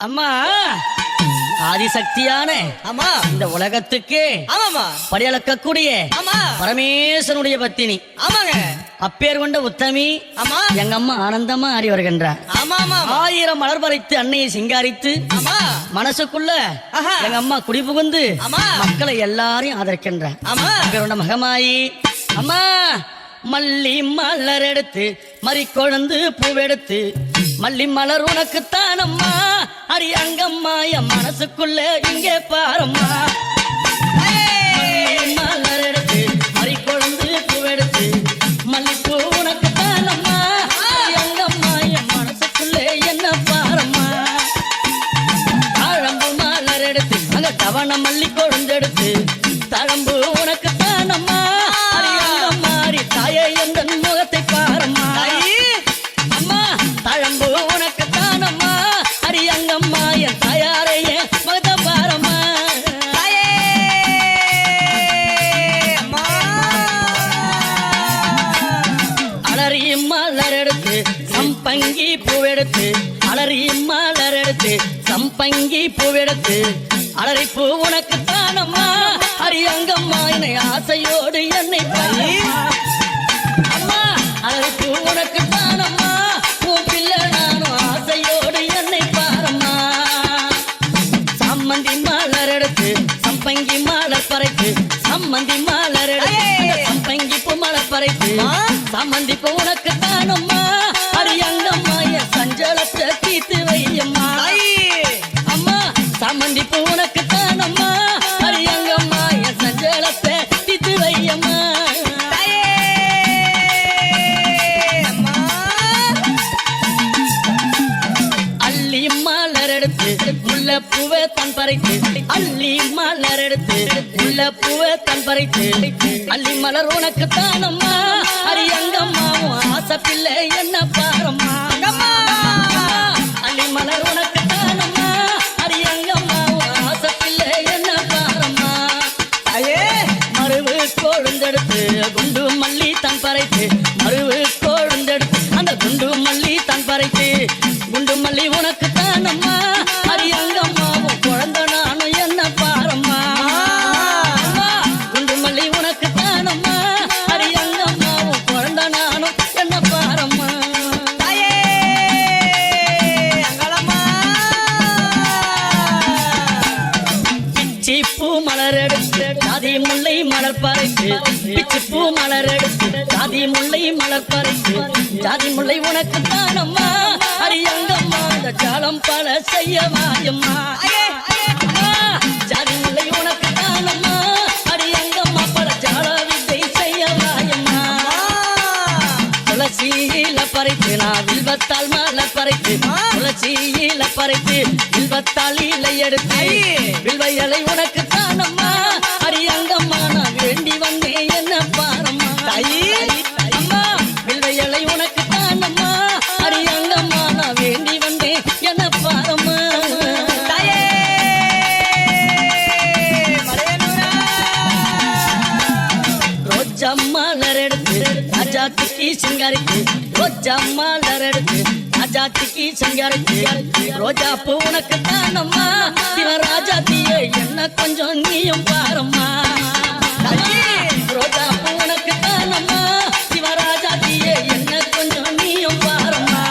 அம்மா ஆதிசக்தியான ஆமா இந்த உலகத்துக்கு ஆமாமா படியளக்கக்கூடிய ஆமா பரமேஸ்வரனுடைய பத்தினி ஆமாங்க அப்பேர் கொண்ட உத்தமி ஆமா எங்க அம்மா ஆனந்தமா ஆடி வருகின்றார். ஆமா ஆமா 1000 மலர் பறித்து அன்னையை சிங்காரித்து ஆமா மனசுக்குள்ள ஆஹா. எங்க அம்மா குடி புகுந்து ஆமா. மக்களை எல்லாரையும் ஆதரிக்கின்றார். ஆமா அப்பேர் கொண்ட மகமாயி அம்மா மல்லி மலர் எடுத்து மறிக்கொழுந்து பூவெடுத்து மல்லி மலர் உனக்குத்தான் அம்மா அடி அங்கம்மா என் மனசுக்குள்ள இங்கே பாரம்மா. மல்லி மலர் எடுத்து மறிக்கொழுந்து பூவெடுத்து மல்லிப்பூ உனக்குத்தான் அம்மா அடி அங்கம்மா என் மனசுக்குள்ள என்ன பாரம்மா. தாழம்பு மலர் எடுத்து அங்க தவண மல்லி கொழுந்தெடுத்து தழம்பு உனக்குத்தான் அம்மா அடி அங்கம்மா அடி தாயே எந்த முகத்தை பாரம்மா. அம்மா தழம்பு உனக்குத்தான் அம்மா அடி அங்கம்மா என் தாயாரைய முகத்தை பாரம்மா. அலறி மலர் எடுத்து சம்பங்கி பூவெடுத்து அலறி மலர் எடுத்து சம்பங்கி பூவெடுத்து அலறி பூ உனக்குத்தான் அம்மா அடி அங்கம்மா என்னை ஆசையோடு என்னை பாரம்மா. அம்மா அலறி பூ உனக்குத்தான் அம்மா உன் பிள்ளை நானும் ஆசையோடு என்னை பாரம்மா. சம்மந்தி மலர் எடுத்து சம்பங்கி மலர் பறைத்து சம்மந்தி மலர் எடுத்து சம்பங்கி பூ மலர் பறைத்து சம்மந்தி பூ உனக்குத்தான் அம்மா அடி அங்கம்மா என் சஞ்சலத்தை தீர்த்து வையம்மா. அம்மா சம்மந்தி பூ உனக்குத்தான் அம்மா அடி அங்கம்மா என் சஞ்சலத்தை தீர்த்து வையம்மா. அள்ளி மலர் எடுத்து முல்லை பூவை தன் பறித்து அள்ளி மலர் எடுத்து முல்லை பூவை தன் பறித்து அள்ளி மலர் உனக்குத்தான் அம்மா அடி அங்கம்மா உன் ஆசை பிள்ளை என்ன பாரம்மா. அள்ளி மலர் உனக்குத்தான் அம்மா அடி அங்கம்மா உன் ஆசை பிள்ளை என்ன பாரம்மா. மருவு கொழுந்தெடுத்து குண்டு மல்லி தன் பறைத்து மருவு கொழுந்தெடுத்து அந்த குண்டு மல்லி தன் பறைத்து குண்டு மல்லி உனக்குத்தான் அம்மா அடி அங்கம்மா உன் குழந்தை நானும் என்ன பாரம்மா. அம்மா, குண்டு மல்லி உனக்குத்தான் அம்மா அடி அங்கம்மா உன் குழந்தை நானும் என்ன பாரம்மா. பிச்சி பூ மலர் எடுத்து ஜாதி முல்லை மலர் பறித்து பிச்சி பூ மலர் எடுத்து ஜாதி முல்லை மலர் பறித்து ஜாதி முல்லை உனக்குத்தான் அம்மா அடி அங்கம்மா அந்த ஜாலம் பல செய்ய வாயம்மா. அம்மா, ஜாதி முல்லை உனக்குத்தான் அம்மா அடி அங்கம்மா பல ஜால வித்தை செய்ய வாயம்மா. துளசியில பறித்து நான் வில்வத்தால் மலர் பறித்து துளசியில பறித்து வில்வத்தால் இலை எடுத்து வில்வ இலை உனக்குத்தான் அம்மா அடி அங்கம்மா நான் வேண்டி வந்தேன் என்ன பாரம்மா. அம்மா வில்வ இலை உனக்குத்தான் அம்மா அடி அங்கம்மா நான் வேண்டி வந்தேன் என்ன பாரம்மா. ரோஜா மலர் எடுத்து ராஜாத்திக்கு சிங்காரிக்கு ரோஜா மலர் எடுத்து ராஜாத்திக்கு சிங்காரிக்கு ரோஜா பூ உனக்குத்தான் அம்மா சிவராஜாத்தியே என்ன கொஞ்சம் நீயும் பாரம்மா. ரோஜா பூ உனக்குத்தான் அம்மா சிவராஜாத்தியே என்ன கொஞ்சம் நீயும் பாரம்மா.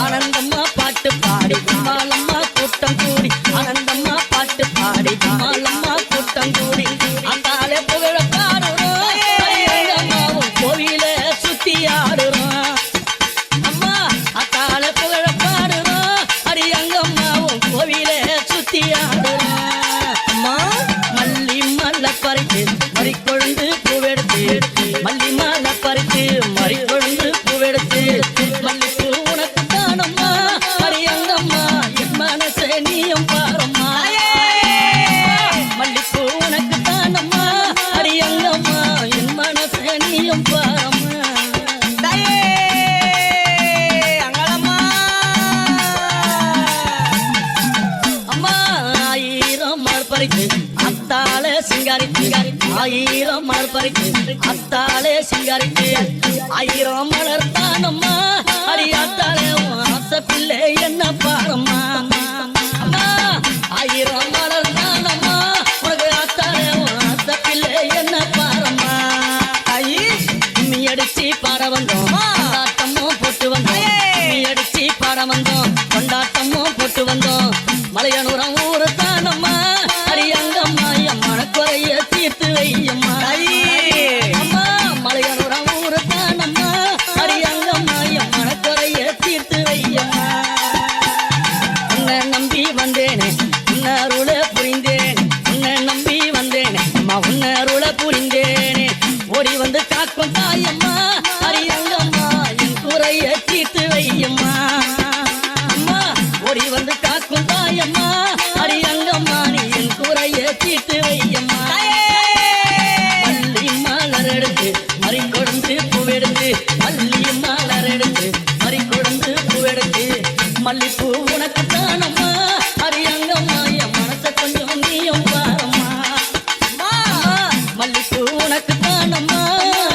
ஆனந்தம்மா பாட்டு பாடி கும்பாலம்மா கூட்டம் கூடி ஆனந்தம்மா பாட்டு பாடி கும்பாலம்மா கூட்டம் கூடி அந்தாலே புகழ பாடுறோம் அம்மாவும் கோவில சுத்தி ஆடுறோம். அம்மா அத்தால புகழ பாடுறோம் அடி அங்கம்மாவும் கோவில சுத்தி ஆடுறோம். அம்மா மல்லி மல்ல பறித்து மறிக்கொழுந்து பூவெடுத்து மல்லி மல்ல பறித்து மறிக்கொழுந்து பூவெடுத்து மல்லிப்பூ உனக்குத்தான் அம்மா அடி அங்கம்மா என் மனசே நீயும் பாரம்மா. மல்லிப்பூ உனக்குத்தான் அம்மா அடி அங்கம்மா என் மனசே நீயும் பாரம்மா. அம்மா 1000 மலர் பறித்து அத்தாலே சிங்காரித்து 1000 மலர் பறித்து அத்தாலே சிங்காரித்து 1000 மலர் தானம்மா அடி அத்தாலே ஆசை பிள்ளை என்ன பாரம்மா. கொண்டாட்டமும் போட்டு வந்தோம் மலையனூரம் ஊரு தானம்மா அரியங்கம்மா என் மனக்குறைய தீர்த்து வையம்மா அம்மா மலையனூரம் ஊரு தானம்மா அரியங்கம்மா என் மனக்குறைய தீர்த்து வையம்மா உன்னை நம்பி வந்தேனே உன்னருள புரிந்தேன் உன்னை நம்பி வந்தேனே அம்மா உன்னருள புரிந்தேனே ஓடி வந்து காக்கும் தாயம்மா அரியங்கம்மா என் குறைய தீர்த்து வையம்மா அம்மா ஓடி வந்து காக்கும் தாயம்மா அரியங்கம்மா நீ என் குறைய தீர்த்து வையம்மா மல்லி மலர் எடுத்து மறி கொடுத்து பூவெடுத்து மல்லி மலர் எடுத்து மறி கொடுத்து பூவெடுத்து மல்லிப்பூ உனக்கு தானம்மா அரியங்கம்மா என் மனசை கொஞ்சம் நீயும் பாரம்மா மல்லிப்பூ உனக்கு தானம்மா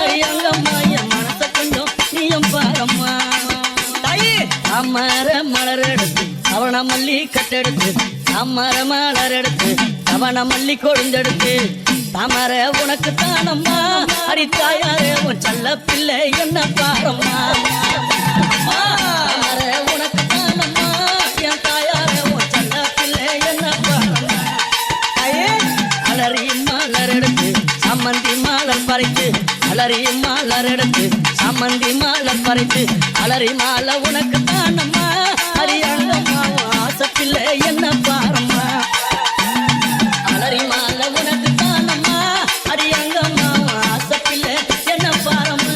அரியங்கம்மா என் மனசை கொஞ்சம் நீயும் பாரம்மா தாமர மலர் எடுத்து அவன மல்லி கட்டெடுத்து தாமர மலர் எடுத்து அவன மல்லி கொழுந்தெடுத்து தாமர உனக்கு தானம்மா அரித்தாயாரே உன் செல்ல பிள்ளை என்ன பாரம்மா தாமர உனக்கு தானம்மா என் தாயாரே உன் செல்ல பிள்ளை என்ன பாரம்மா அலறி மலர் எடுத்து சம்மந்தி மலர் பறித்து அலறி மலர் எடுத்து சம்மந்தி மலர் பறித்து அலறி மாலை உனக்கு தானம்மா அரியங்கம்மா ஆசை பிள்ளை என்ன பாரம்மா அலறி மாலை உனக்கு தானம்மா அரியங்கம்மா ஆசை பிள்ளை என்ன பாரம்மா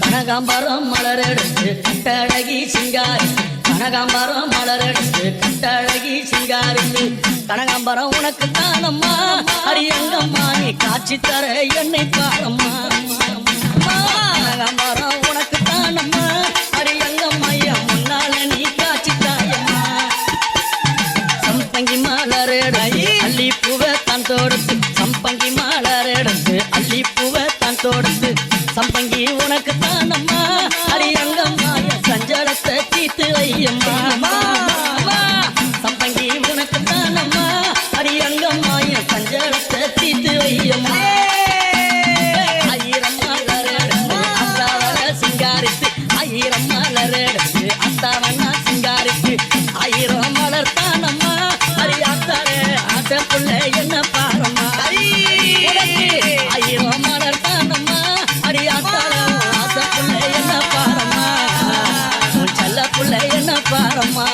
கனகாம்பரம் மலர் எடுத்து கட்டழகி சிங்காரி கனகாம்பரம் மலர் எடுத்து கட்டழகி சிங்காரித்து கனகாம்பரம் உனக்கு தானம்மா அரியங்கம்மா நீ காட்சி தர என்னை பாரம்மா கனகாம்பரம் உனக்கு தானம்மா அரியங்கம்மா என் முன்னால நீ காட்சி தாயம்மா சம்பங்கி மலர் எடுத்து அள்ளி பூவை தான் தொடுத்து சம்பங்கி மலர் எடுத்து அள்ளி பூவை தான் தொடுத்து சம்பங்கி உனக்கு தானம்மா அரியங்கம்மா என் சஞ்சலத்தை தீர்த்து வையம்மா சம்பங்கி உனக்கு தானம்மா அரியங்கம்மா என் சஞ்சலத்தை தீர்த்து வையம்மா ஆயிரம் மலர் எடுத்து அத்தாவன சிங்காரித்து ஆயிரம் மலர் எடுத்து அத்தாவன சிங்காரித்து ஆயிரம் மலர் தானம்மா அரியாத்தாரே ஆசை புள்ள என்ன பாரம்மா ஆயிரம் மலர் தானம்மா அரியாத்தாரே ஆசை புள்ள என்ன பாரம்மா செல்ல புள்ள என்ன பாரம்மா